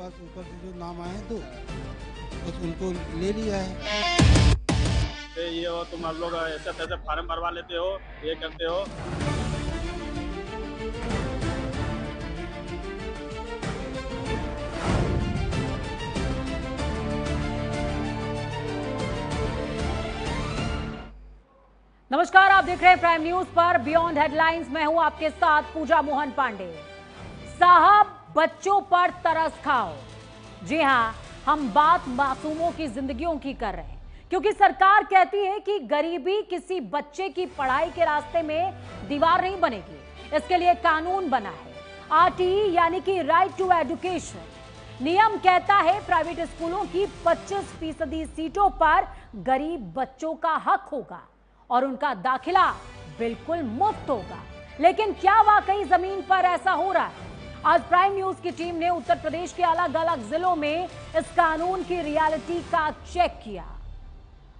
पास ऊपर से जो नाम आए हैं तो बस उनको ले लिया है। ये हो तुम आप लोग ऐसे तैसे फार्म भरवा लेते हो, ये करते हो। नमस्कार, आप देख रहे हैं प्राइम न्यूज पर बियॉन्ड हेडलाइंस। मैं हूं आपके साथ पूजा मोहन पांडे। साहब, बच्चों पर तरस खाओ। जी हां, हम बात मासूमों की जिंदगियों की कर रहे हैं, क्योंकि सरकार कहती है कि गरीबी किसी बच्चे की पढ़ाई के रास्ते में दीवार नहीं बनेगी। इसके लिए कानून बना है, आरटीई यानी कि राइट टू एजुकेशन। नियम कहता है प्राइवेट स्कूलों की 25% सीटों पर गरीब बच्चों का हक होगा और उनका दाखिला बिल्कुल मुफ्त होगा। लेकिन क्या वाकई जमीन पर ऐसा हो रहा है? आज प्राइम न्यूज की टीम ने उत्तर प्रदेश के अलग अलग जिलों में इस कानून की रियलिटी का चेक किया।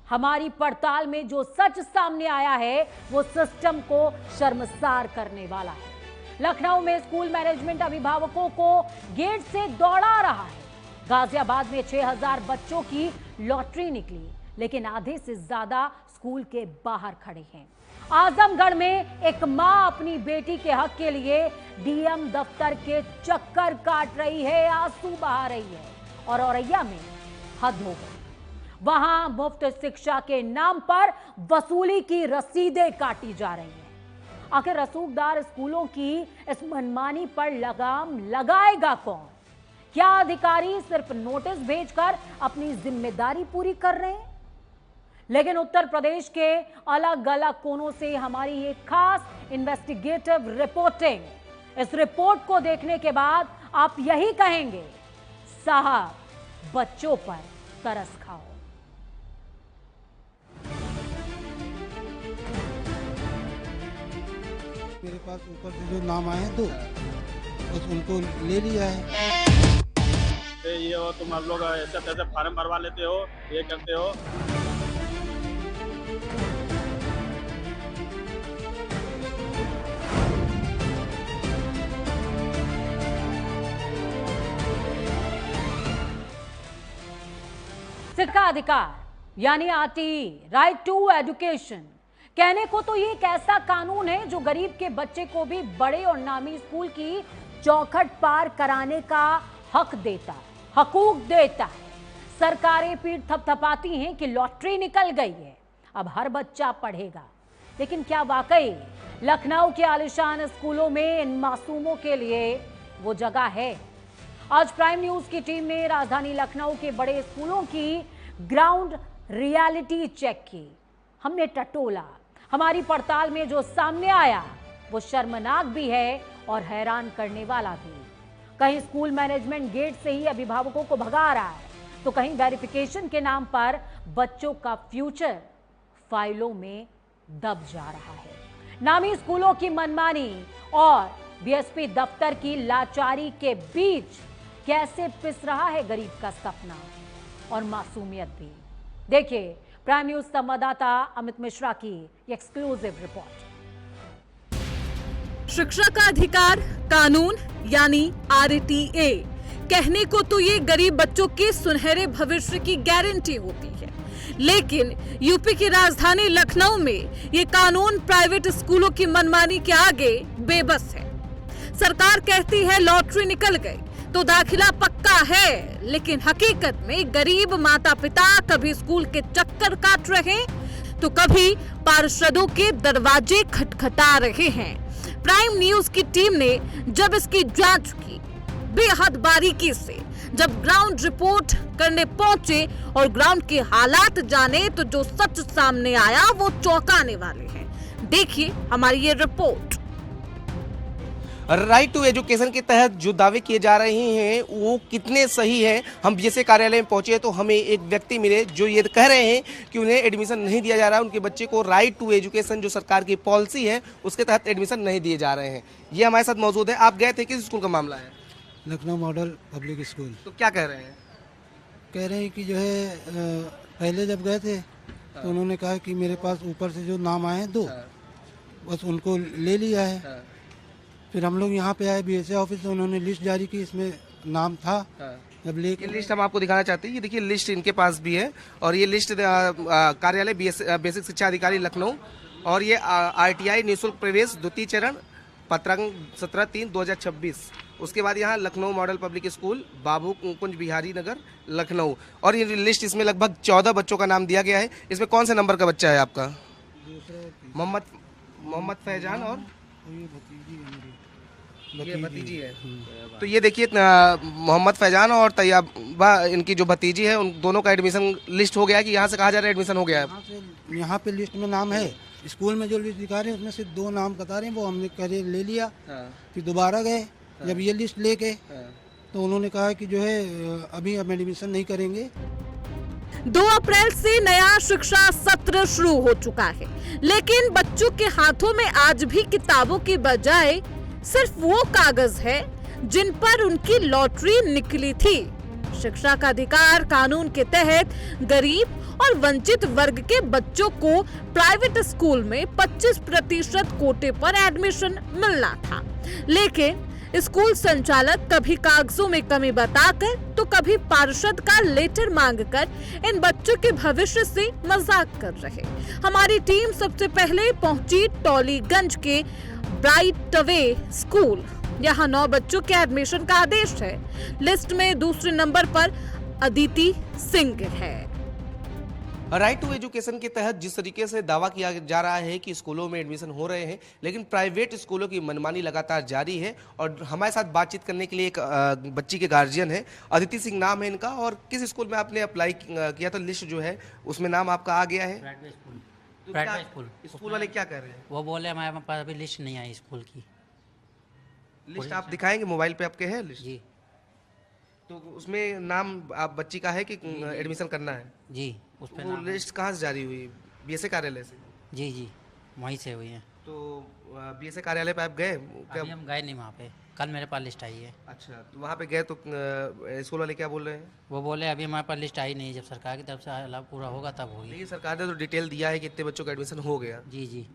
हमारी पड़ताल में जो सच सामने आया है वो सिस्टम को शर्मसार करने वाला है। लखनऊ में स्कूल मैनेजमेंट अभिभावकों को गेट से दौड़ा रहा है। गाजियाबाद में 6000 बच्चों की लॉटरी निकली, लेकिन आधे से ज्यादा स्कूल के बाहर खड़े हैं। आजमगढ़ में एक मां अपनी बेटी के हक के लिए डीएम दफ्तर के चक्कर काट रही है, आंसू बहा रही है। और औरैया में हद हो गई, वहां मुफ्त शिक्षा के नाम पर वसूली की रसीदें काटी जा रही हैं। आखिर रसूखदार स्कूलों की इस मनमानी पर लगाम लगाएगा कौन? क्या अधिकारी सिर्फ नोटिस भेजकर अपनी जिम्मेदारी पूरी कर रहे हैं? लेकिन उत्तर प्रदेश के अलग अलग कोनों से हमारी एक खास इन्वेस्टिगेटिव रिपोर्टिंग। इस रिपोर्ट को देखने के बाद आप यही कहेंगे, साहब, बच्चों पर तरस खाओ। मेरे पास ऊपर से जो नाम आए हैं तो बस उनको ले लिया है। ये हो तुम आप लोग ऐसे तैसे फार्म भरवा लेते हो, ये करते हो। शिक्षा अधिकार यानी आरटीई, राइट टू एजुकेशन। कहने को तो ये एक ऐसा कानून है जो गरीब के बच्चे को भी बड़े और नामी स्कूल की चौखट पार कराने का हक देता है, हकूक देता है। सरकारें पीठ थपथपाती हैं कि लॉटरी निकल गई है, अब हर बच्चा पढ़ेगा। लेकिन क्या वाकई लखनऊ के आलीशान स्कूलों में इन मासूमों के लिए वो जगह है? आज प्राइम न्यूज की टीम ने राजधानी लखनऊ के बड़े स्कूलों की ग्राउंड रियलिटी चेक की। हमने टटोला। हमारी पड़ताल में जो सामने आया वो शर्मनाक भी है और हैरान करने वाला भी। कहीं स्कूल मैनेजमेंट गेट से ही अभिभावकों को भगा रहा है, तो कहीं वेरिफिकेशन के नाम पर बच्चों का फ्यूचर फाइलों में दब जा रहा है। नामी स्कूलों की मनमानी और बीएसपी दफ्तर की लाचारी के बीच कैसे पिस रहा है गरीब का सपना और मासूमियत भी। देखिए प्राइम न्यूज संवाददाता अमित मिश्रा की एक्सक्लूसिव रिपोर्ट। शिक्षा का अधिकार कानून यानी आरटीए, कहने को तो ये गरीब बच्चों के सुनहरे भविष्य की गारंटी होती है, लेकिन यूपी की राजधानी लखनऊ में ये कानून प्राइवेट स्कूलों की मनमानी के आगे बेबस है। सरकार कहती है लॉटरी निकल गई तो दाखिला पक्का है, लेकिन हकीकत में गरीब माता पिता कभी स्कूल के चक्कर काट रहे तो कभी पार्षदों के दरवाजे खटखटा रहे हैं। प्राइम न्यूज की टीम ने जब इसकी जांच की बेहद बारीकी से, जब ग्राउंड रिपोर्ट करने पहुंचे और ग्राउंड के हालात जाने, तो जो सच सामने आया वो चौंकाने वाले हैं। देखिए हमारी ये रिपोर्ट। राइट टू एजुकेशन के तहत जो दावे किए जा रहे हैं वो कितने सही हैं? हम बीएसए कार्यालय में पहुंचे तो हमें एक व्यक्ति मिले जो ये कह रहे हैं कि उन्हें एडमिशन नहीं दिया जा रहा है, उनके बच्चे को राइट टू एजुकेशन जो सरकार की पॉलिसी है उसके तहत एडमिशन नहीं दिए जा रहे हैं। ये हमारे साथ मौजूद है। आप गए थे, किस स्कूल का मामला है? Lucknow model public school. तो क्या कह रहे हैं? कह रहे हैं कि जो है पहले जब गए थे तो उन्होंने कहा कि मेरे पास ऊपर से जो नाम आए हैं दो बस उनको ले लिया है। फिर हम लोग यहाँ पे आए बीएसए ऑफिस से, उन्होंने लिस्ट जारी की, इसमें नाम था। हाँ। जब ये लेके लिस्ट हम आपको दिखाना चाहते हैं। ये देखिए लिस्ट इनके पास भी है और ये लिस्ट कार्यालय बेसिक शिक्षा अधिकारी लखनऊ और ये आरटीआई निःशुल्क प्रवेश द्वितीय चरण पत्रांक 17/3/2026। उसके बाद यहाँ लखनऊ मॉडल पब्लिक स्कूल बाबू कुंज बिहारी नगर लखनऊ और ये लिस्ट इसमें लगभग 14 बच्चों का नाम दिया गया है। इसमें कौन से नंबर का बच्चा है आपका? मोहम्मद फैजान और ये भतीजी है मेरी। ये भतीजी है। तो ये देखिए मोहम्मद फैजान और तैयबा इनकी जो भतीजी है उन दोनों का एडमिशन लिस्ट हो गया है कि यहाँ से कहा जा रहा है एडमिशन हो गया है। यहाँ पे लिस्ट में नाम है, स्कूल में जो लिस्ट दिखा रहे हैं उसमें से 2 नाम बता रहे हैं, वो हमने करे ले लिया। फिर दोबारा गए जब ये लिस्ट लेके तो उन्होंने कहा कि जो है अभी हम एडमिशन नहीं करेंगे। 2 अप्रैल से नया शिक्षा सत्र शुरू हो चुका है, लेकिन बच्चों के हाथों में आज भी किताबों की बजाय सिर्फ वो कागज है जिन पर उनकी लॉटरी निकली थी। शिक्षा का अधिकार कानून के तहत गरीब और वंचित वर्ग के बच्चों को प्राइवेट स्कूल में 25% कोटे पर एडमिशन मिलना था, लेकिन स्कूल संचालक कभी कागजों में कमी बताकर तो कभी पार्षद का लेटर मांगकर इन बच्चों के भविष्य से मजाक कर रहे। हमारी टीम सबसे पहले पहुंची टॉलीगंज के ब्राइट वे स्कूल। यहाँ 9 बच्चों के एडमिशन का आदेश है। लिस्ट में दूसरे नंबर पर अदिति सिंह है। राइट टू एजुकेशन के तहत जिस तरीके से दावा किया जा रहा है कि स्कूलों में एडमिशन हो रहे हैं, लेकिन प्राइवेट स्कूलों की मनमानी लगातार जारी है। और हमारे साथ बातचीत करने के लिए एक बच्ची के गार्जियन है, अदिति सिंह नाम है इनका। और किस स्कूल में आपने अप्लाई किया था? लिस्ट जो है उसमें नाम आपका आ गया है? Private school. स्कूल वाले क्या कर रहे हैं? वो बोले हमारे पास अभी लिस्ट नहीं आई स्कूल की। लिस्ट आप दिखाएंगे? मोबाइल पे आपके है लिस्ट? जी तो उसमें नाम आप बच्ची का है कि एडमिशन करना है? जी उस पर वो लिस्ट कहाँ से जारी हुई? बीएसए कार्यालय से? जी जी वहीं से हुई है। तो बीएसए कार्यालय पे आप गए? अभी हम गए नहीं वहाँ पे, कल मेरे पास लिस्ट आई है। अच्छा, तो वहाँ पे गए तो स्कूल वाले क्या बोल रहे हैं? वो बोले अभी हमारे पास लिस्ट आई नहीं, जब सरकार की तरफ से लाभ पूरा होगा तब होगी। देखिए सरकार ने तो डिटेल दिया है कि इतने बच्चों का एडमिशन हो गया। जी जी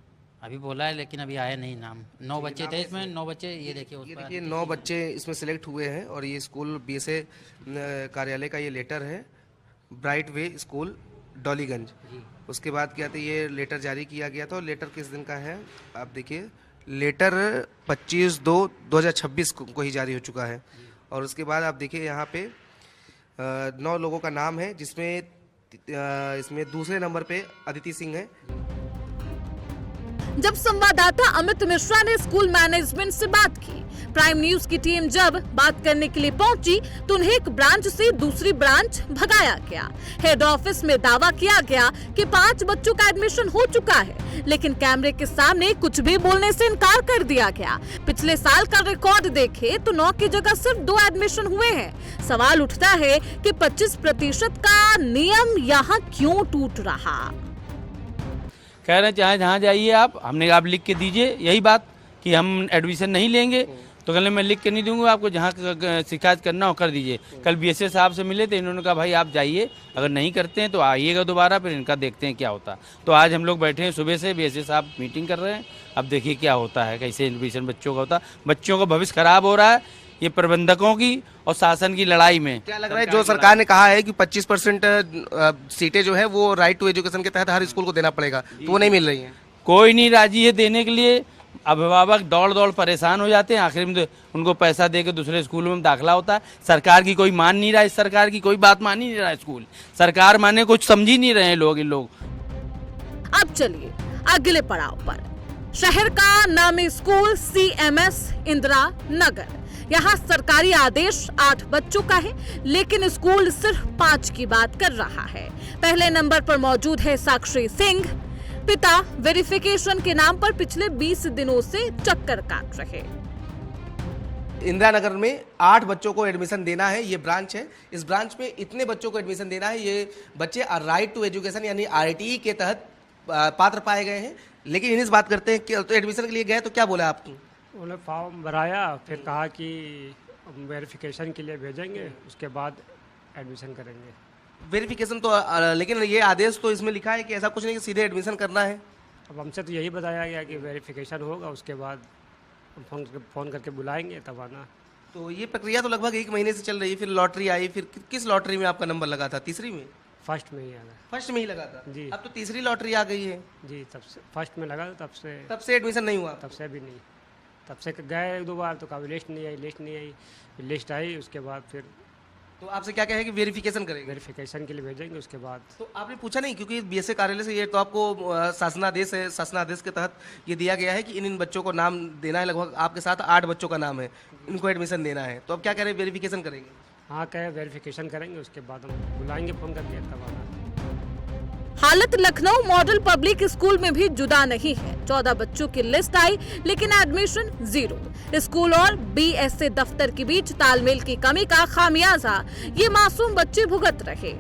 अभी बोला है, लेकिन अभी आया नहीं नाम। 9 बच्चे थे इसमें, 9 बच्चे ये देखिए ये देखिए 9 बच्चे इसमें सिलेक्ट हुए हैं और ये स्कूल बीएसए कार्यालय का ये लेटर है, ब्राइट वे स्कूल डॉलीगंज। उसके बाद क्या था, ये लेटर जारी किया गया था। और लेटर किस दिन का है आप देखिए, लेटर 25/2/2026 को ही जारी हो चुका है। और उसके बाद आप देखिए यहाँ पे 9 लोगों का नाम है, जिसमें इसमें दूसरे नंबर पे अदिति सिंह है। जब संवाददाता अमित मिश्रा ने स्कूल मैनेजमेंट से बात की, प्राइम न्यूज की टीम जब बात करने के लिए पहुंची तो उन्हें एक ब्रांच से दूसरी ब्रांच भगाया गया। हेड ऑफिस में दावा किया गया कि 5 बच्चों का एडमिशन हो चुका है, लेकिन कैमरे के सामने कुछ भी बोलने से इनकार कर दिया गया। पिछले साल का रिकॉर्ड देखें तो 9 की जगह सिर्फ 2 एडमिशन हुए हैं। सवाल उठता है कि 25% का नियम यहाँ क्यों टूट रहा? कह रहे हैं चाहे जहाँ जाइए हमने आप लिख के दीजिए यही बात कि हम एडमिशन नहीं लेंगे, तो कहने मैं लिख के नहीं दूंगा, आपको जहाँ शिकायत करना हो कर दीजिए। कल बीएसए साहब से मिले थे, इन्होंने कहा भाई आप जाइए, अगर नहीं करते हैं तो आइएगा दोबारा, फिर इनका देखते हैं क्या होता। तो आज हम लोग बैठे हैं सुबह से, बीएसए साहब मीटिंग कर रहे हैं। अब देखिए क्या होता है, कैसे एडमिशन बच्चों का होता। बच्चों का भविष्य खराब हो रहा है, ये प्रबंधकों की और शासन की लड़ाई में। क्या लग रहा है, जो सरकार ने कहा है कि 25% सीटें जो है वो राइट टू एजुकेशन के तहत हर स्कूल को देना पड़ेगा, तो वो नहीं मिल रही है? कोई नहीं राजी है देने के लिए। अभिभावक दौड़ दौड़ परेशान हो जाते हैं, आखिर में उनको पैसा दे के दूसरे स्कूलों में दाखिला होता है। सरकार की कोई मान नहीं रहा, इस सरकार की कोई बात मान ही नहीं रहा स्कूल। सरकार माने कुछ समझ ही नहीं रहे लोग, इन लोग। अब चलिए अगले पड़ाव पर। शहर का नामी स्कूल CMS इंदिरा नगर। यहाँ सरकारी आदेश 8 बच्चों का है, लेकिन स्कूल सिर्फ 5 की बात कर रहा है। पहले नंबर पर मौजूद है साक्षी सिंह। पिता वेरिफिकेशन के नाम पर पिछले 20 दिनों से चक्कर काट रहे। इंदिरा नगर में 8 बच्चों को एडमिशन देना है, ये ब्रांच है। इस ब्रांच में इतने बच्चों को एडमिशन देना है। ये बच्चे राइट टू एजुकेशन यानी RTE के तहत पात्र पाए गए हैं। लेकिन इन्हीं से बात करते हैं कि तो एडमिशन के लिए गए तो क्या बोला आपको? उन्होंने फॉर्म भराया, फिर कहा कि वेरिफिकेशन के लिए भेजेंगे, उसके बाद एडमिशन करेंगे। वेरिफिकेशन तो लेकिन ये आदेश तो इसमें लिखा है कि ऐसा कुछ नहीं कि सीधे एडमिशन करना है। अब हमसे तो यही बताया गया कि वेरिफिकेशन होगा, उसके बाद फ़ोन करके बुलाएंगे तब आना। तो ये प्रक्रिया तो लगभग 1 महीने से चल रही है, फिर लॉटरी आई, फिर किस लॉटरी में आपका नंबर लगा था? तीसरी में? फर्स्ट में ही आ गया फर्स्ट में ही लगा था जी। अब तो तीसरी लॉटरी आ गई है, जी। तब से फर्स्ट में लगा, तब से एडमिशन नहीं हुआ? से भी नहीं। तब से गए 1-2 बार तो कभी लिस्ट नहीं आई, फिर लिस्ट आई, उसके बाद फिर तो आपसे क्या कहे कि वेरिफिकेशन करेंगे? वेरिफिकेशन के लिए भेजेंगे, उसके बाद। तो आपने पूछा नहीं, क्योंकि बीएसए कार्यालय से ये तो आपको शासनादेश है, शासनादेश के तहत ये दिया गया है कि इन बच्चों को नाम देना है, लगभग आपके साथ 8 बच्चों का नाम है, इनको एडमिशन देना है, तो अब क्या करें, वेरिफिकेशन करेंगे? हाँ, कहे वेरिफिकेशन करेंगे, उसके बाद हम बुलाएंगे फ़ोन करके, तब आना। हालत लखनऊ मॉडल पब्लिक स्कूल में भी जुदा नहीं है। 14 बच्चों की लिस्ट आई, लेकिन एडमिशन 0। स्कूल और बीएसए दफ्तर के बीच तालमेल की कमी का खामियाजा ये मासूम बच्चे भुगत रहे।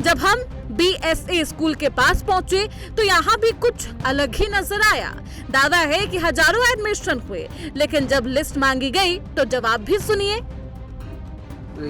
जब हम बीएसए स्कूल के पास पहुंचे तो यहाँ भी कुछ अलग ही नजर आया। दावा है कि हजारों एडमिशन हुए, लेकिन जब लिस्ट मांगी गई तो जवाब भी सुनिए।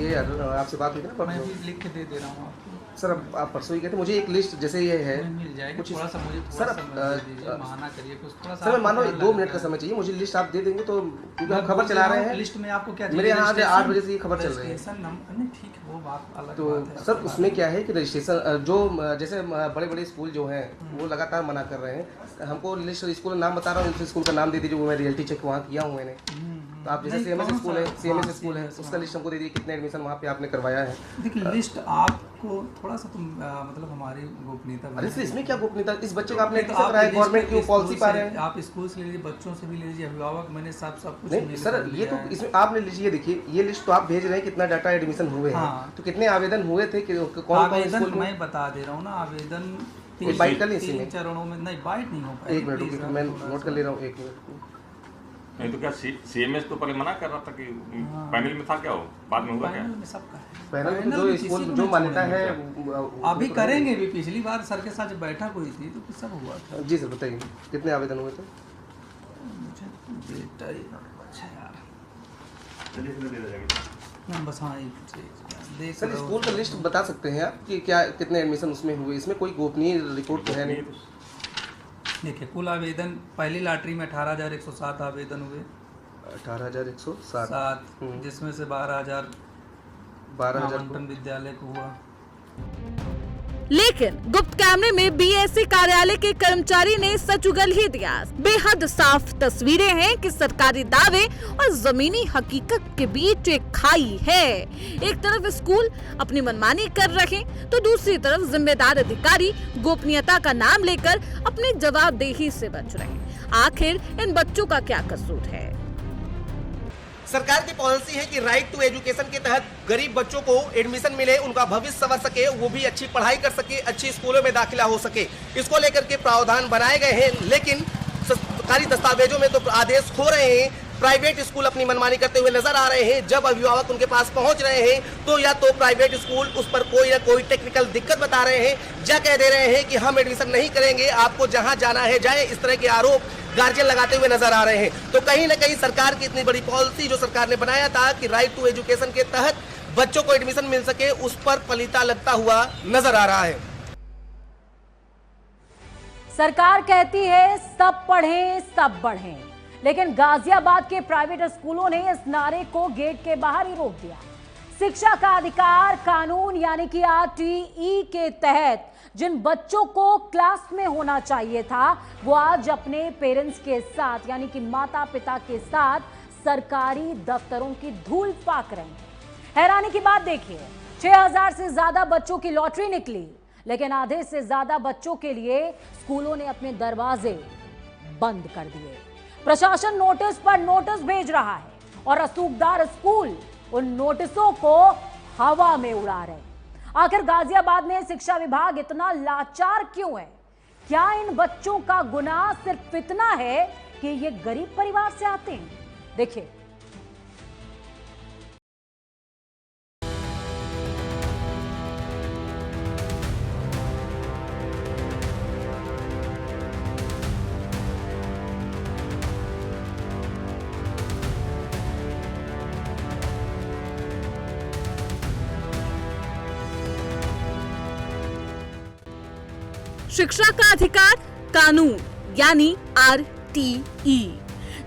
ये आपसे बात हुई ना, मैं भी लिख के दे रहा हूँ आपको। सर आप परसों ही कहते मुझे एक लिस्ट जैसे ये है मिल जाएगी, कुछ थोड़ा सा मुझे सर बहाना करिए कुछ, थोड़ा सा सर मैं मान लो 2 मिनट का समय चाहिए मुझे, लिस्ट आप दे देंगे तो, क्योंकि हम खबर चला रहे हैं। लिस्ट में आपको क्या मेरे यहाँ 8 बजे से ये खबर चल रही है। नहीं ठीक है, वो बात अलग तो बात है। सर उसमें क्या है कि रजिस्ट्रेशन जो जैसे बड़े बड़े स्कूल जो हैं वो लगातार मना कर रहे हैं हमको। लिस्ट स्कूल नाम बता रहा हूँ, उस स्कूल का नाम दे दीजिए, वो मैं रियलिटी चेक वहाँ किया हूँ मैंने। तो आप जैसे सीएमएस स्कूल है उसका लिस्ट हमको दे दीजिए, कितने एडमिशन वहाँ पे आपने करवाया है। देखिए लिस्ट आपको थोड़ा सा मतलब हमारी गोपनीयता। अरे सर इसमें क्या गोपनीयता, इस बच्चे का आपने एडमिशन कराया, गवर्नमेंट की पॉलिसी पा रहे हैं। आप स्कूल से ले लीजिए, बच्चों से भी ले लीजिए, अभिभावक मैंने सब कुछ नहीं सर, ये तो इसमें आप ले लीजिए, देखिए ये लिस्ट तो आप भेज रहे हैं कितना डाटा एडमिशन हुए हैं, तो कितने आवेदन हुए थे, कौन स्कूल में? मैं बता दे रहा हूँ ना, आवेदन 3 चरणों में नहीं, बाइट नहीं हो पाया। 1 मिनट मैं नोट कर ले रहा हूँ, 1 मिनट। नहीं तो क्या सीएमएस तो पहले मना कर रहा था कि पैनल में था, क्या हो बाद में हुआ क्या? पैनल में जो स्कूल जो मान्यता है अभी करेंगे भी। पिछली बार सर के साथ जब बैठक हुई थी तो सब हुआ था। जी सर बताइए कितने आवेदन हुए थे? मुझे बेटा अच्छा यार, बस हाँ देख सर स्कूल का लिस्ट बता सकते हैं आप कि क्या कितने एडमिशन उसमें हुए? इसमें कोई गोपनीय रिपोर्ट तो है नहीं। देखिए कुल आवेदन पहली लॉटरी में 18,107 आवेदन हुए। 18,107, जिसमें से 12,000 नामांकन विद्यालय को हुआ। लेकिन गुप्त कैमरे में बीएसए कार्यालय के कर्मचारी ने सच उगल ही दिया। बेहद साफ तस्वीरें हैं कि सरकारी दावे और जमीनी हकीकत के बीच एक खाई है। एक तरफ स्कूल अपनी मनमानी कर रहे तो दूसरी तरफ जिम्मेदार अधिकारी गोपनीयता का नाम लेकर अपनी जवाबदेही से बच रहे। आखिर इन बच्चों का क्या कसूर है? सरकार की पॉलिसी है कि राइट टू एजुकेशन के तहत गरीब बच्चों को एडमिशन मिले, उनका भविष्य संवर सके, वो भी अच्छी पढ़ाई कर सके, अच्छी स्कूलों में दाखिला हो सके। इसको लेकर के प्रावधान बनाए गए हैं, लेकिन सरकारी दस्तावेजों में तो आदेश हो रहे हैं। प्राइवेट स्कूल अपनी मनमानी करते हुए नजर आ रहे हैं। जब अभिभावक उनके पास पहुंच रहे हैं तो या तो प्राइवेट स्कूल उस पर कोई ना कोई टेक्निकल दिक्कत बता रहे हैं, या कह दे रहे हैं कि हम एडमिशन नहीं करेंगे, आपको जहां जाना है जाए। इस तरह के आरोप गार्जियन लगाते हुए नजर आ रहे हैं। तो कहीं ना कहीं सरकार की इतनी बड़ी पॉलिसी जो सरकार ने बनाया था कि राइट टू एजुकेशन के तहत बच्चों को एडमिशन मिल सके, उस पर पलीता लगता हुआ नजर आ रहा है। सरकार कहती है सब पढ़ें सब बढ़ें, लेकिन गाजियाबाद के प्राइवेट स्कूलों ने इस नारे को गेट के बाहर ही रोक दिया। शिक्षा का अधिकार कानून यानी कि आरटीई के तहत जिन बच्चों को क्लास में होना चाहिए था, वो आज अपने पेरेंट्स के साथ यानी कि माता पिता के साथ सरकारी दफ्तरों की धूल फाक रहे हैं। हैरानी की बात देखिए, 6000 से ज्यादा बच्चों की लॉटरी निकली, लेकिन आधे से ज्यादा बच्चों के लिए स्कूलों ने अपने दरवाजे बंद कर दिए। प्रशासन नोटिस पर नोटिस भेज रहा है और रसूखदार स्कूल उन नोटिसों को हवा में उड़ा रहे। आखिर गाजियाबाद में शिक्षा विभाग इतना लाचार क्यों है? क्या इन बच्चों का गुनाह सिर्फ इतना है कि ये गरीब परिवार से आते हैं? देखिए, शिक्षा का अधिकार कानून यानी आरटीई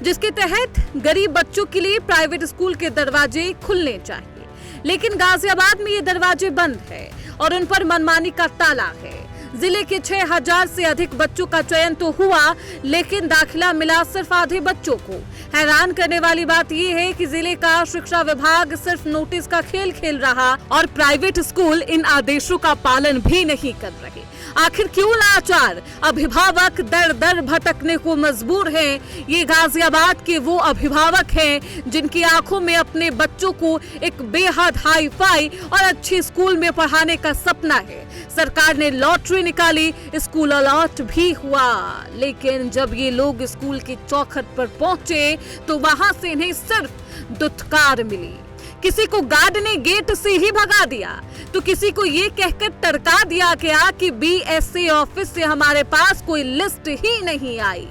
जिसके तहत गरीब बच्चों के लिए प्राइवेट स्कूल के दरवाजे खुलने चाहिए, लेकिन गाजियाबाद में ये दरवाजे बंद है और उन पर मनमानी का ताला है। जिले के 6000 से अधिक बच्चों का चयन तो हुआ, लेकिन दाखिला मिला सिर्फ आधे बच्चों को। हैरान करने वाली बात यह है कि जिले का शिक्षा विभाग सिर्फ नोटिस का खेल खेल रहा और प्राइवेट स्कूल इन आदेशों का पालन भी नहीं कर रहे। आखिर क्यों लाचार अभिभावक दर दर भटकने को मजबूर हैं? ये गाजियाबाद के वो अभिभावक हैं जिनकी आंखों में अपने बच्चों को एक बेहद हाई फाई और अच्छे स्कूल में पढ़ाने का सपना है। सरकार ने लॉटरी निकाली, स्कूल अलॉट भी हुआ, लेकिन जब ये लोग स्कूल की चौखट पर पहुंचे तो वहां से इन्हें सिर्फ दुत्कार मिली। किसी को गार्ड ने गेट से ही भगा दिया तो किसी को ये कहकर टरका दिया गया कि बीएसए ऑफिस से हमारे पास कोई लिस्ट ही नहीं आई।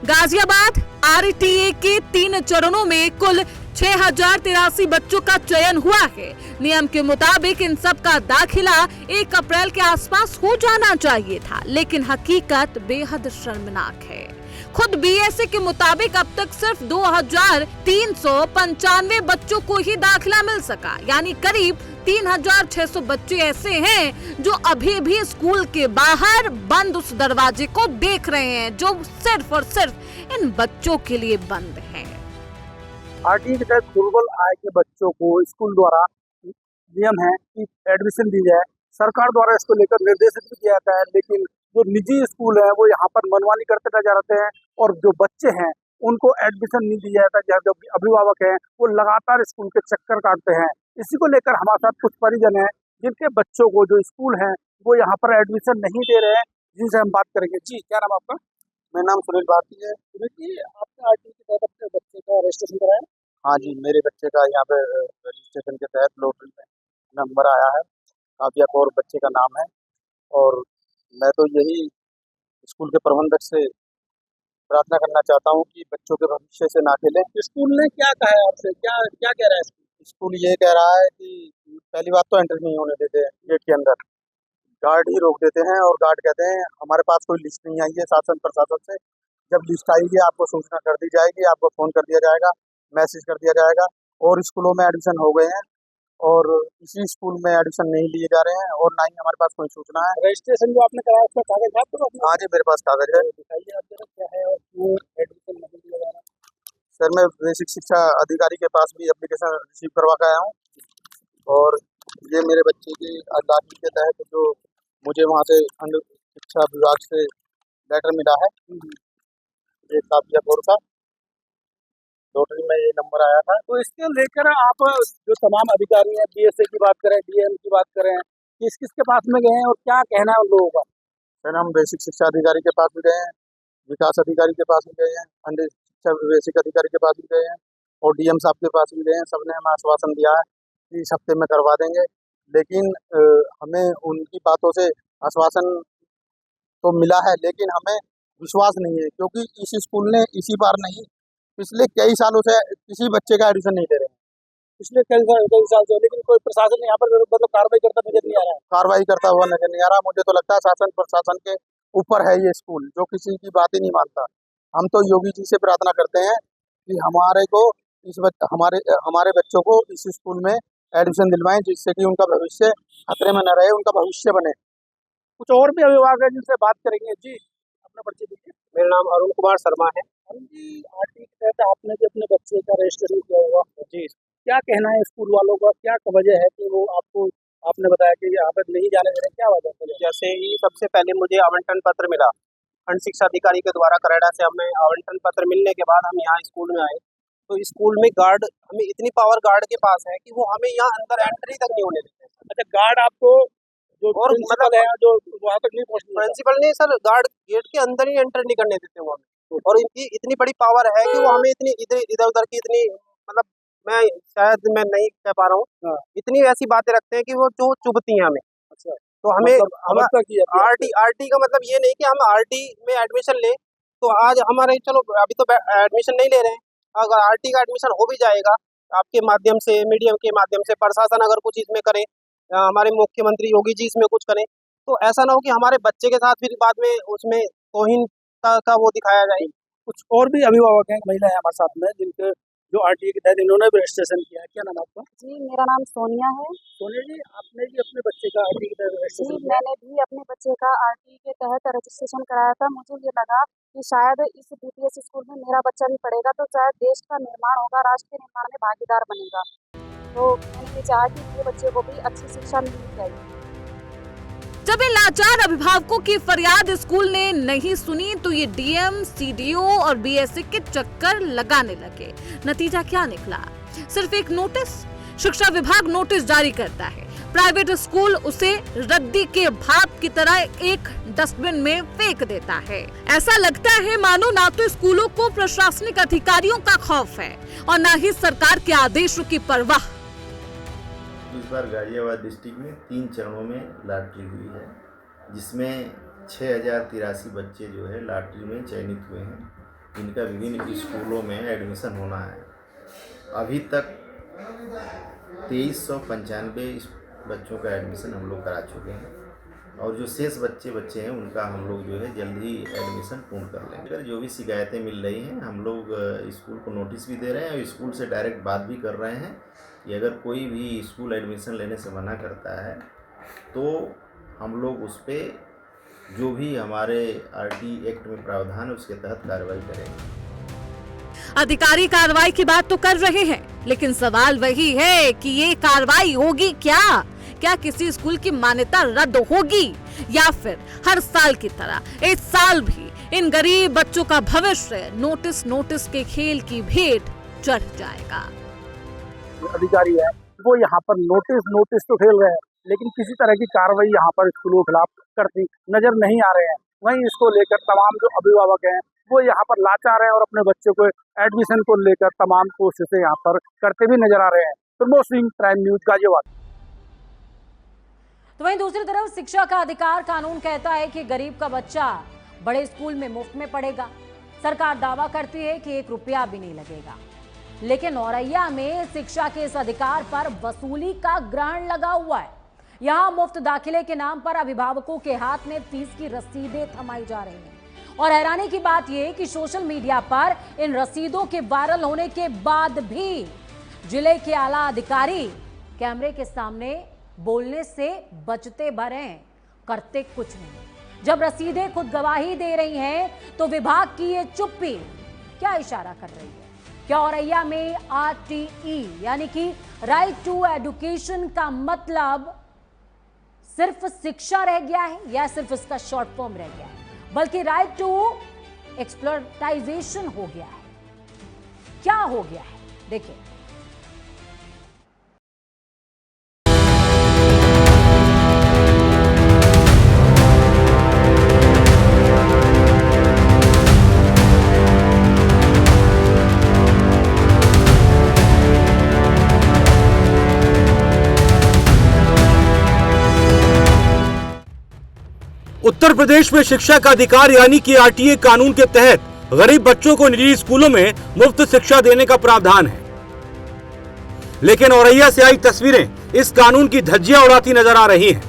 गाजियाबाद आरटीए के 3 चरणों में कुल 6083 बच्चों का चयन हुआ है। नियम के मुताबिक इन सब का दाखिला 1 अप्रैल के आसपास हो जाना चाहिए था, लेकिन हकीकत बेहद शर्मनाक है। खुद बीएसए के मुताबिक अब तक सिर्फ 2395 बच्चों को ही दाखिला मिल सका, यानी करीब 3600 बच्चे ऐसे हैं जो अभी भी स्कूल के बाहर बंद उस दरवाजे को देख रहे हैं जो सिर्फ और सिर्फ इन बच्चों के लिए बंद है। आरटीई के तहत दुर्बल आय के बच्चों को स्कूल द्वारा नियम है कि एडमिशन दी जाए। सरकार द्वारा इसको लेकर निर्देशित भी किया जाता है, लेकिन जो निजी स्कूल है वो यहाँ पर मनमानी करते नजर आते हैं और जो बच्चे हैं उनको एडमिशन नहीं दिया जाता। जो अभिभावक हैं वो लगातार स्कूल के चक्कर काटते हैं। इसी को लेकर हमारे साथ कुछ परिजन हैं जिनके बच्चों को जो स्कूल है वो यहाँ पर एडमिशन नहीं दे रहे हैं, जिनसे हम बात करेंगे। जी, क्या नाम आपका? मेरा नाम सुनील भारती है। सुनील जी, आपने आरटीई के तहत अपने बच्चे का रजिस्ट्रेशन कराया? हाँ जी, मेरे बच्चे का यहाँ पे रजिस्ट्रेशन के तहत लॉटरी में नंबर आया है। काव्या कौर बच्चे का नाम है और मैं तो यही स्कूल के प्रबंधक से प्रार्थना करना चाहता हूँ कि बच्चों के भविष्य से ना खेलें। स्कूल ने क्या कहा है आपसे? क्या कह रहा है स्कूल ये कह रहा है कि पहली बात तो एंट्री नहीं होने देते हैं गेट के अंदर, गार्ड ही रोक देते हैं और गार्ड कहते हैं हमारे पास कोई लिस्ट नहीं आई है शासन प्रशासन से। जब लिस्ट आएगी आपको सूचना कर दी जाएगी, आपको फ़ोन कर दिया जाएगा, मैसेज कर दिया जाएगा। और स्कूलों में एडमिशन हो गए हैं और इसी स्कूल में एडमिशन नहीं लिए जा रहे हैं और ना ही हमारे पास कोई सूचना है। रजिस्ट्रेशन जो आपने कराया उसका कागज है आपके पास? हाँ जी, मेरे पास कागज है। दिखाइए आप जरा, क्या है और क्यों एडमिशन नहीं दिया जा रहा? सर, मैं बेसिक शिक्षा अधिकारी के पास भी एप्लीकेशन रिसीव करवा के आया हूँ और ये मेरे बच्चे की अदालत के तहत जो मुझे वहाँ से शिक्षा विभाग से लेटर मिला है, ये काव्या कौर का लॉटरी में ये नंबर आया था। तो इसके लेकर आप जो तमाम अधिकारी हैं, बीएसए की बात करें, डीएम की बात करें, किस किस के पास में गए हैं और क्या कहना है उन लोगों का? सर, हम बेसिक शिक्षा अधिकारी के पास भी गए हैं, विकास अधिकारी के पास भी गए हैं, अन्य शिक्षा बेसिक अधिकारी के पास भी गए हैं और डीएम साहब के पास भी गए हैं। सबने हमें आश्वासन दिया है कि इस हफ्ते में करवा देंगे, लेकिन हमें उनकी बातों से आश्वासन तो मिला है लेकिन हमें विश्वास नहीं है, क्योंकि इस स्कूल ने इसी बार नहीं पिछले कई सालों से किसी बच्चे का एडमिशन नहीं दे रहे हैं। पिछले कई साल से, लेकिन कोई प्रशासन यहाँ पर मतलब कार्रवाई करता नजर नहीं आ रहा है। कार्रवाई करता हुआ नजर नहीं आ रहा। मुझे तो लगता है शासन प्रशासन के ऊपर है ये स्कूल, जो किसी की बात ही नहीं मानता। हम तो योगी जी से प्रार्थना करते हैं कि हमारे बच्चों को इस स्कूल में एडमिशन दिलवाएं, जिससे कि उनका भविष्य खतरे में न रहे, उनका भविष्य बने। कुछ और भी अभिभावक है जिनसे बात करेंगे। जी, अपना परिचय दीजिए। मेरा नाम अरुण कुमार शर्मा है। अरुण जी, आरटीई के तहत आपने भी अपने बच्चे का रजिस्ट्रेशन किया होगा। जी, क्या कहना है स्कूल वालों का? क्या वजह है कि वो आपने बताया कि यहाँ पर नहीं जाने दे रहे? क्या वजह है? जैसे ही सबसे पहले मुझे आवंटन पत्र मिला खंड शिक्षा अधिकारी के द्वारा, करेड़ा से हमें आवंटन पत्र मिलने के बाद हम यहाँ स्कूल में आए तो स्कूल में गार्ड, हमें इतनी पावर गार्ड के पास है कि वो हमें यहाँ अंदर एंट्री तक नहीं होने देते। अच्छा, गार्ड आपको जो और मतलब है जो वहाँ तक नहीं पहुँचने? प्रिंसिपल नहीं सर, गार्ड गेट के अंदर ही एंटर नहीं करने देते वो हमें। और इनकी इतनी बड़ी पावर है कि वो हमें इतनी इधर उधर की इतनी, मतलब मैं नहीं कह पा रहा हूँ, इतनी ऐसी बातें रखते हैं कि वो जो चुभती हैं हमें। अच्छा, तो हमें आरटी का मतलब ये नहीं कि हम आरटी में एडमिशन लें तो आज हमारे, चलो अभी तो एडमिशन नहीं ले रहे हैं, अगर आरटी का एडमिशन हो भी जाएगा आपके माध्यम से, मीडियम के माध्यम से, प्रशासन अगर कुछ इसमें करे, हमारे मुख्यमंत्री योगी जी इसमें कुछ करें, तो ऐसा ना हो कि हमारे बच्चे के साथ फिर बाद में उसमें तौहीन का वो दिखाया जाए। कुछ और भी अभिभावक हैं, महिलाएं हमारे साथ में, जिनके जो आरटीए के तहत इन्होंने भी रजिस्ट्रेशन किया है। क्या नाम आपका? जी, मेरा नाम सोनिया है। सोनिया जी, आपने भी अपने बच्चे का आरटीए के तहत रजिस्ट्रेशन जी, मैंने भी अपने बच्चे का आरटीए के तहत रजिस्ट्रेशन कराया था। मुझे ये लगा कि शायद इस डीपीएस स्कूल में मेरा बच्चा भी पढ़ेगा तो शायद देश का निर्माण होगा, राष्ट्र के निर्माण में भागीदार बनेगा। तो मैंने ये चाहा कि मेरे बच्चे को भी अच्छी शिक्षा मिलनी चाहिए। जब इन लाचार अभिभावकों की फरियाद स्कूल ने नहीं सुनी तो ये डीएम, सीडीओ और बीएसए के चक्कर लगाने लगे। नतीजा क्या निकला? सिर्फ एक नोटिस। शिक्षा विभाग नोटिस जारी करता है, प्राइवेट स्कूल उसे रद्दी के भाप की तरह एक डस्टबिन में फेंक देता है। ऐसा लगता है मानो ना तो स्कूलों को प्रशासनिक अधिकारियों का खौफ है और ना ही सरकार के आदेशों की परवाह। इस बार गाजियाबाद डिस्ट्रिक्ट में 3 चरणों में लॉटरी हुई है, जिसमें 6083 बच्चे जो है लॉटरी में चयनित हुए हैं, जिनका विभिन्न स्कूलों में एडमिशन होना है। अभी तक 2395 बच्चों का एडमिशन हम लोग करा चुके हैं और जो शेष बच्चे हैं उनका हम लोग जो है जल्द ही एडमिशन पूर्ण कर लेंगे। अगर जो भी शिकायतें मिल रही हैं हम लोग स्कूल को नोटिस भी दे रहे हैं और स्कूल से डायरेक्ट बात भी कर रहे हैं कि अगर कोई भी स्कूल एडमिशन लेने से मना करता है तो हम लोग उस पर जो भी हमारे आरटी एक्ट में प्रावधान है उसके तहत कार्रवाई करेंगे। अधिकारी कार्रवाई की बात तो कर रहे हैं, लेकिन सवाल वही है कि ये कार्रवाई होगी क्या? क्या किसी स्कूल की मान्यता रद्द होगी या फिर हर साल की तरह इस साल भी इन गरीब बच्चों का भविष्य नोटिस के खेल की भेंट चढ़ जाएगा? अधिकारी है वो यहाँ पर नोटिस तो खेल रहे हैं, लेकिन किसी तरह की कार्रवाई यहाँ पर स्कूलों के खिलाफ करती नजर नहीं आ रहे हैं। वहीं इसको लेकर तमाम जो अभिभावक हैं वो यहाँ पर लाचार हैं और अपने बच्चे को एडमिशन को लेकर तमाम कोशिशें यहाँ पर करते भी नजर आ रहे हैं। Pramod Singh, prime news, Ghaziabad. तो वहीं दूसरी तरफ शिक्षा का अधिकार कानून कहता है कि गरीब का बच्चा बड़े स्कूल में मुफ्त में पढ़ेगा। सरकार दावा करती है कि 1 रुपया भी नहीं लगेगा, लेकिन औरैया में शिक्षा के इस अधिकार पर वसूली का ग्रहण लगा हुआ है। यहां मुफ्त दाखिले के नाम पर अभिभावकों के हाथ में फीस की रसीदें थमाई जा रही हैं और हैरानी की बात यह कि सोशल मीडिया पर इन रसीदों के वायरल होने के बाद भी जिले के आला अधिकारी कैमरे के सामने बोलने से बचते भर हैं, करते कुछ नहीं। जब रसीदें खुद गवाही दे रही हैं तो विभाग की ये चुप्पी क्या इशारा कर रही है? क्या औरैया में आरटीई यानी कि राइट टू एजुकेशन का मतलब सिर्फ शिक्षा रह गया है या सिर्फ इसका शॉर्ट फॉर्म रह गया है, बल्कि राइट टू एक्सप्लॉयटाइजेशन हो गया है? क्या हो गया है देखिए। उत्तर प्रदेश में शिक्षा का अधिकार यानी कि आरटीए कानून के तहत गरीब बच्चों को निजी स्कूलों में मुफ्त शिक्षा देने का प्रावधान है, लेकिन औरैया से आई तस्वीरें इस कानून की धज्जियां उड़ाती नजर आ रही हैं।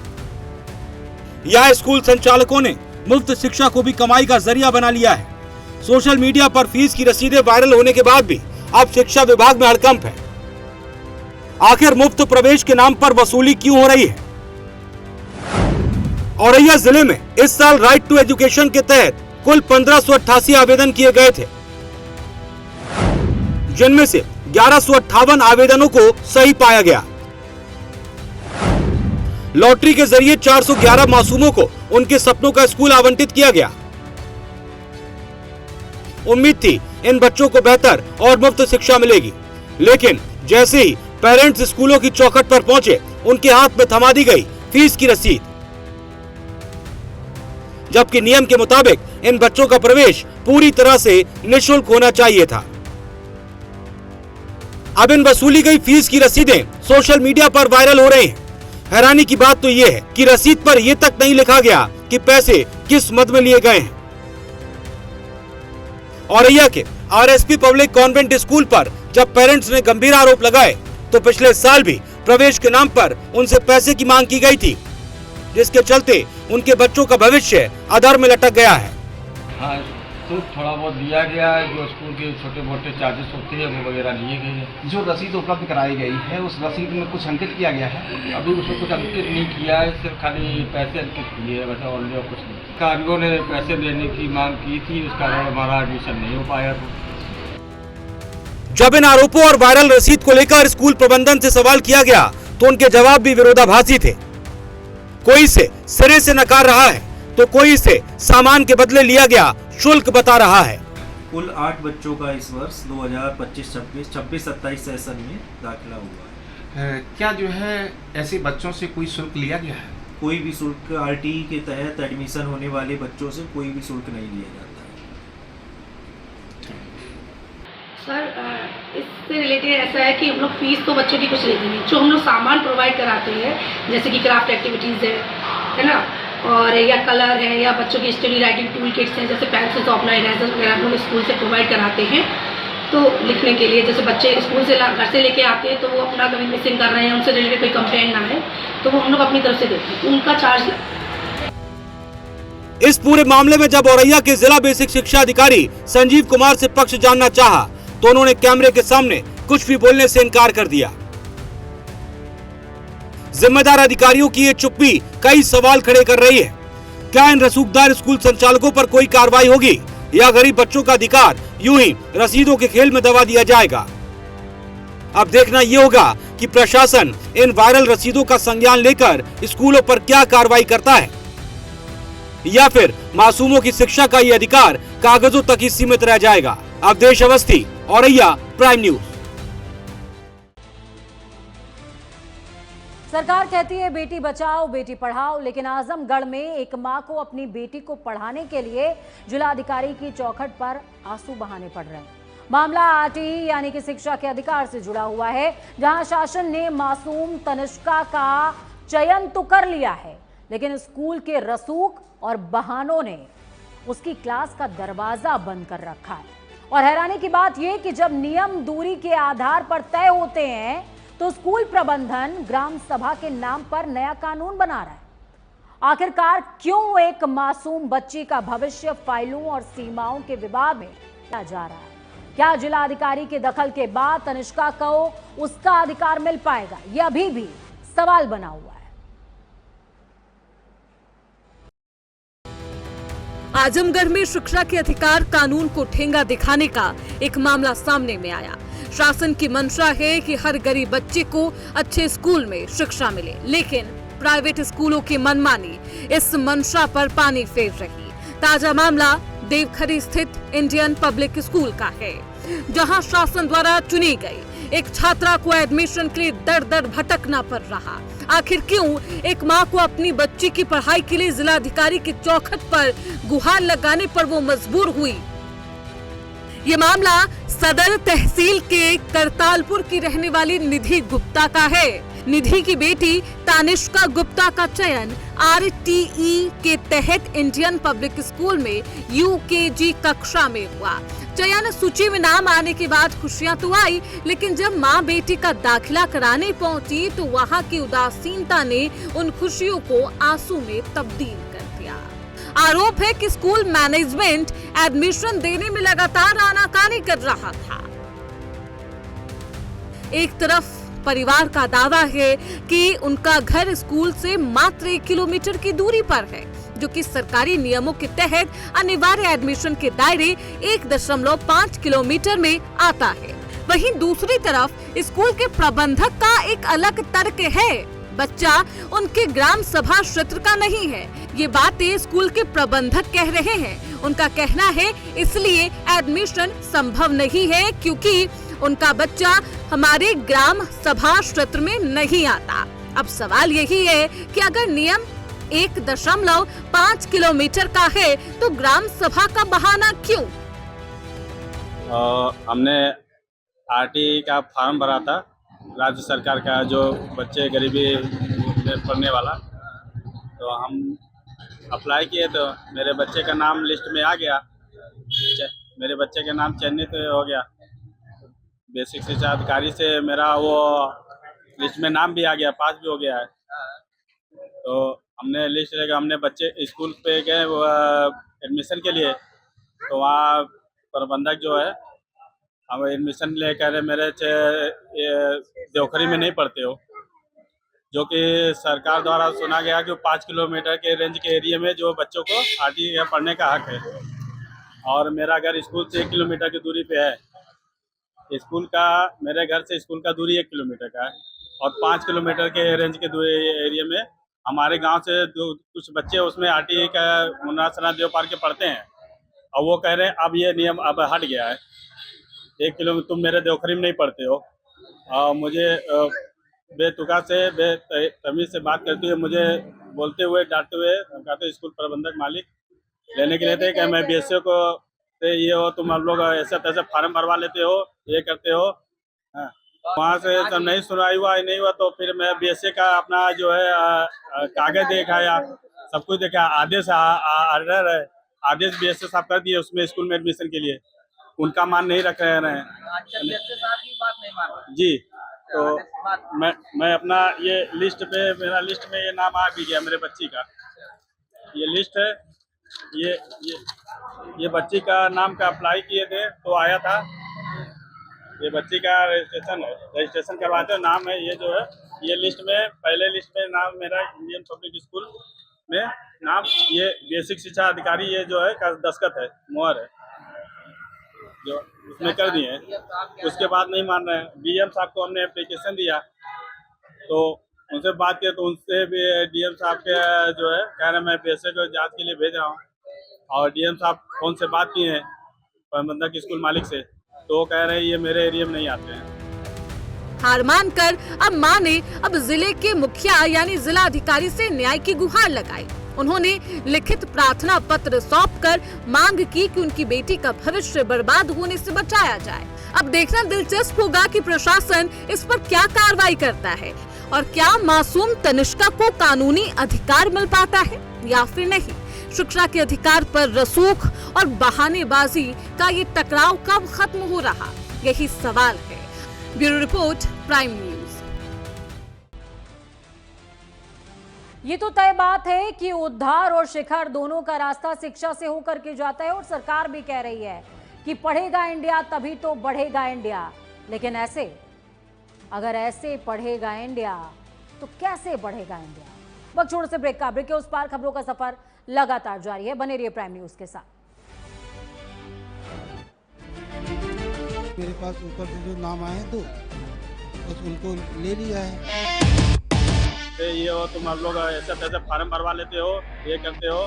यह स्कूल संचालकों ने मुफ्त शिक्षा को भी कमाई का जरिया बना लिया है। सोशल मीडिया पर फीस की रसीदें वायरल होने के बाद भी अब शिक्षा विभाग में हड़कंप है। आखिर मुफ्त प्रवेश के नाम पर वसूली क्यों हो रही है? औरैया जिले में इस साल राइट टू एजुकेशन के तहत कुल 1588 आवेदन किए गए थे, जिनमें से 1158 आवेदनों को सही पाया गया। लॉटरी के जरिए 411 मासूमों को उनके सपनों का स्कूल आवंटित किया गया। उम्मीद थी इन बच्चों को बेहतर और मुफ्त शिक्षा मिलेगी, लेकिन जैसे ही पेरेंट्स स्कूलों की चौखट पर पहुंचे उनके हाथ में थमा दी गई फीस की रसीद, जबकि नियम के मुताबिक इन बच्चों का प्रवेश पूरी तरह से निःशुल्क होना चाहिए था। अब इन वसूली गई फीस की रसीदें सोशल मीडिया पर वायरल हो रही हैं। हैरानी की बात तो यह है कि रसीद पर यह तक नहीं लिखा गया कि पैसे किस मद में लिए गए हैं। औरैया के आरएसपी पब्लिक कॉन्वेंट स्कूल पर जब पेरेंट्स ने गंभीर आरोप लगाए तो पिछले साल भी प्रवेश के नाम पर उनसे पैसे की मांग की गई थी, जिसके चलते उनके बच्चों का भविष्य अधर में लटक गया है। हाँ, शुल्क थोड़ा बहुत दिया गया है, जो स्कूल के छोटे मोटे चार्जेस होते हैं वो वगैरह लिए गए हैं। जो रसीद उपलब्ध कराई गई है उस रसीद में कुछ अंकित किया गया है? अभी उसमें कुछ अंकित नहीं किया है, सिर्फ खाली पैसे अंकित किए हैं, वैसे और कुछ नहीं। कारीगरों ने पैसे देने की मांग की थी, उस कारण हमारा एडमिशन नहीं हो पाया था। जब इन आरोपों और वायरल रसीद को लेकर स्कूल प्रबंधन से सवाल किया गया तो उनके जवाब भी विरोधाभासी थे। कोई इसे सिरे से नकार रहा है तो कोई इसे सामान के बदले लिया गया शुल्क बता रहा है। कुल 8 बच्चों का इस वर्ष 2025-26 सेशन में दाखिला हुआ है। क्या जो है ऐसे बच्चों से कोई शुल्क लिया गया है? कोई भी शुल्क आरटीई के तहत एडमिशन होने वाले बच्चों से कोई भी शुल्क नहीं लिया जाता है। सर इससे रिलेटेड ऐसा है कि हम लोग फीस तो बच्चों की कुछ लेते नहीं, जो हम लोग सामान प्रोवाइड कराते हैं जैसे कि क्राफ्ट एक्टिविटीज़ है ना, और या कलर है या बच्चों की स्टडी राइटिंग टूल किट्स हैं जैसे पेंसिल शॉर्पनर इरेजर वगैरह हम लोग स्कूल से प्रोवाइड कराते हैं। तो लिखने के लिए जैसे बच्चे स्कूल से घर से लेके आते हैं तो वो अपना कभी मिसिंग कर रहे हैं, उनसे रिलेटेड कोई कंप्लेंट ना है तो वो हम लोग अपनी तरफ से देते हैं, उनका चार्ज लगता है। इस पूरे मामले में जब औरैया के जिला बेसिक शिक्षा अधिकारी संजीव कुमार से पक्ष जानना चाहा तो उन्होंने कैमरे के सामने कुछ भी बोलने से इनकार कर दिया। जिम्मेदार अधिकारियों की ये चुप्पी कई सवाल खड़े कर रही है। क्या इन रसूखदार स्कूल संचालकों पर कोई कार्रवाई होगी या गरीब बच्चों का अधिकार यूं ही रसीदों के खेल में दबा दिया जाएगा? अब देखना ये होगा कि प्रशासन इन वायरल रसीदों का संज्ञान लेकर स्कूलों पर क्या कार्रवाई करता है या फिर मासूमों की शिक्षा का ये अधिकार कागजों तक ही सीमित रह जाएगा। Awadhesh Awasthi, Auraiya, prime news. सरकार कहती है बेटी बचाओ बेटी पढ़ाओ, लेकिन आजमगढ़ में एक मां को अपनी बेटी को पढ़ाने के लिए जिलाधिकारी की चौखट पर आंसू बहाने पड़ रहे हैं। मामला आरटीई यानी कि शिक्षा के अधिकार से जुड़ा हुआ है, जहां शासन ने मासूम तनिष्का का चयन तो कर लिया है, लेकिन स्कूल के रसूख और बहानों ने उसकी क्लास का दरवाजा बंद कर रखा है। और हैरानी की बात यह कि जब नियम दूरी के आधार पर तय होते हैं तो स्कूल प्रबंधन ग्राम सभा के नाम पर नया कानून बना रहा है। आखिरकार क्यों एक मासूम बच्ची का भविष्य फाइलों और सीमाओं के विवाद में किया जा रहा है? क्या जिलाधिकारी के दखल के बाद तनिष्का को उसका अधिकार मिल पाएगा? यह अभी भी सवाल बना हुआ है। आजमगढ़ में शिक्षा के अधिकार कानून को ठेंगा दिखाने का एक मामला सामने में आया। शासन की मंशा है कि हर गरीब बच्चे को अच्छे स्कूल में शिक्षा मिले, लेकिन प्राइवेट स्कूलों की मनमानी इस मंशा पर पानी फेर रही। ताजा मामला देवखरी स्थित इंडियन पब्लिक स्कूल का है, जहां शासन द्वारा चुनी गई एक छात्रा को एडमिशन के लिए दर दर भटकना पड़ रहा। आखिर क्यों एक मां को अपनी बच्ची की पढ़ाई के लिए जिलाधिकारी की चौखट पर गुहार लगाने पर वो मजबूर हुई? ये मामला सदर तहसील के करतालपुर की रहने वाली निधि गुप्ता का है। निधि की बेटी तानिष्का गुप्ता का चयन आरटीई के तहत इंडियन पब्लिक स्कूल में यूकेजी कक्षा में हुआ। चयन सूची में नाम आने के बाद खुशियां तो आई, लेकिन जब मां बेटी का दाखिला कराने पहुंची तो वहां की उदासीनता ने उन खुशियों को आंसू में तब्दील कर दिया। आरोप है कि स्कूल मैनेजमेंट एडमिशन देने में लगातार आनाकानी कर रहा था। एक तरफ परिवार का दावा है कि उनका घर स्कूल से मात्र 1 किलोमीटर की दूरी पर है, जो कि सरकारी नियमों के तहत अनिवार्य एडमिशन के दायरे 1.5 किलोमीटर में आता है। वहीं दूसरी तरफ स्कूल के प्रबंधक का एक अलग तर्क है, बच्चा उनके ग्राम सभा क्षेत्र का नहीं है। ये बातें स्कूल के प्रबंधक कह रहे हैं। उनका कहना है इसलिए एडमिशन संभव नहीं है क्योंकि उनका बच्चा हमारे ग्राम सभा क्षेत्र में नहीं आता। अब सवाल यही है कि अगर नियम 1.5 किलोमीटर का है तो ग्राम सभा का बहाना क्यों? हमने आरटीई का फॉर्म भरा था राज्य सरकार का, जो बच्चे गरीबी में पढ़ने वाला, तो हम अप्लाई किए तो मेरे बच्चे का नाम लिस्ट में आ गया। मेरे बच्चे का नाम चयनित हो गया। बेसिक शिक्षा अधिकारी से मेरा वो लिस्ट में नाम भी आ गया, पास भी हो गया है। तो हमने लिस्ट लेकर हमने बच्चे स्कूल पे गए एडमिशन के लिए, तो वहाँ प्रबंधक जो है, हम एडमिशन ले कह रहे मेरे देवखरी में नहीं पढ़ते हो, जो कि सरकार द्वारा सुना गया कि 5 किलोमीटर के रेंज के एरिया में जो बच्चों को आरटीई पढ़ने का हक है। और मेरा घर स्कूल से 1 किलोमीटर की दूरी पे है। स्कूल का, मेरे घर से स्कूल का दूरी 1 किलोमीटर का है और 5 किलोमीटर के रेंज के दूरी एरिया में हमारे गांव से कुछ बच्चे उसमें आरटीई का मुन्ना सना देव पार के पढ़ते हैं। और वो कह रहे हैं अब ये नियम अब हट गया है, 1 किलोमीटर तुम मेरे देवखरी में नहीं पढ़ते हो। और मुझे बेतुका से बेतमीज से बात करते हुए, मुझे बोलते हुए, डांटते हुए, कहते स्कूल प्रबंधक मालिक लेने के लिए थे कि मैं बीएससी को ये हो, तुम हम लोग ऐसे तैसे फार्म भरवा लेते हो, ये करते हो। वहाँ से सब नहीं सुनाई हुआ, नहीं हुआ तो फिर मैं बीएससी का अपना जो है कागज दिखाया, सब कुछ देखा, आदेश आर्डर है, आदेश बीएससी साहब कर दिए उसमें स्कूल में एडमिशन के लिए। उनका मान नहीं रख रहे हैं जी। तो मैं अपना ये लिस्ट पे, मेरा लिस्ट में ये नाम आ भी गया मेरे बच्ची का, ये लिस्ट है, ये बच्ची का नाम का अप्लाई किए थे तो आया था। ये बच्ची का रजिस्ट्रेशन है, रजिस्ट्रेशन करवाते हो, नाम है ये जो है, ये लिस्ट में पहले लिस्ट में नाम मेरा इंडियन पब्लिक स्कूल में नाम, ये बेसिक शिक्षा अधिकारी ये जो है का दस्तखत है, मोहर है, जो उसमें कर दिए हैं। उसके बाद नहीं मान रहे हैं। डीएम साहब को हमने एप्लीकेशन दिया तो उनसे बात की तो उनसे भी डीएम साहब के जो है कह रहे मैं पैसे को जांच के लिए भेज रहा हूँ। और डीएम साहब फोन से बात किए हैं प्रबंधक स्कूल मालिक से, तो वो कह रहे हैं ये मेरे एरिया में नहीं आते हैं। हार मानकर अब मां ने अब जिले के मुखिया यानी जिला अधिकारी से न्याय की गुहार लगाई। उन्होंने लिखित प्रार्थना पत्र सौंपकर मांग की कि उनकी बेटी का भविष्य बर्बाद होने से बचाया जाए। अब देखना दिलचस्प होगा कि प्रशासन इस पर क्या कार्रवाई करता है और क्या मासूम तनिष्का को कानूनी अधिकार मिल पाता है या फिर नहीं। शिक्षा के अधिकार पर रसूख और बहानेबाजी का ये टकराव कब खत्म हो रहा, यही सवाल है। Bureau report, prime news. ये तो तय बात है कि उद्धार और शिखर दोनों का रास्ता शिक्षा से होकर के जाता है और सरकार भी कह रही है कि पढ़ेगा इंडिया तभी तो बढ़ेगा इंडिया। लेकिन ऐसे, अगर ऐसे पढ़ेगा इंडिया तो कैसे बढ़ेगा इंडिया। वक्त छोड़ से ब्रेक के उस पार खबरों का सफर लगातार जारी है, बने रहिए प्राइम न्यूज के साथ। मेरे पास ऊपर से जो नाम आए तो बस उनको ले लिया है। ये हो, तुम हम लोग ऐसे तैसे फार्म भरवा लेते हो, ये करते हो।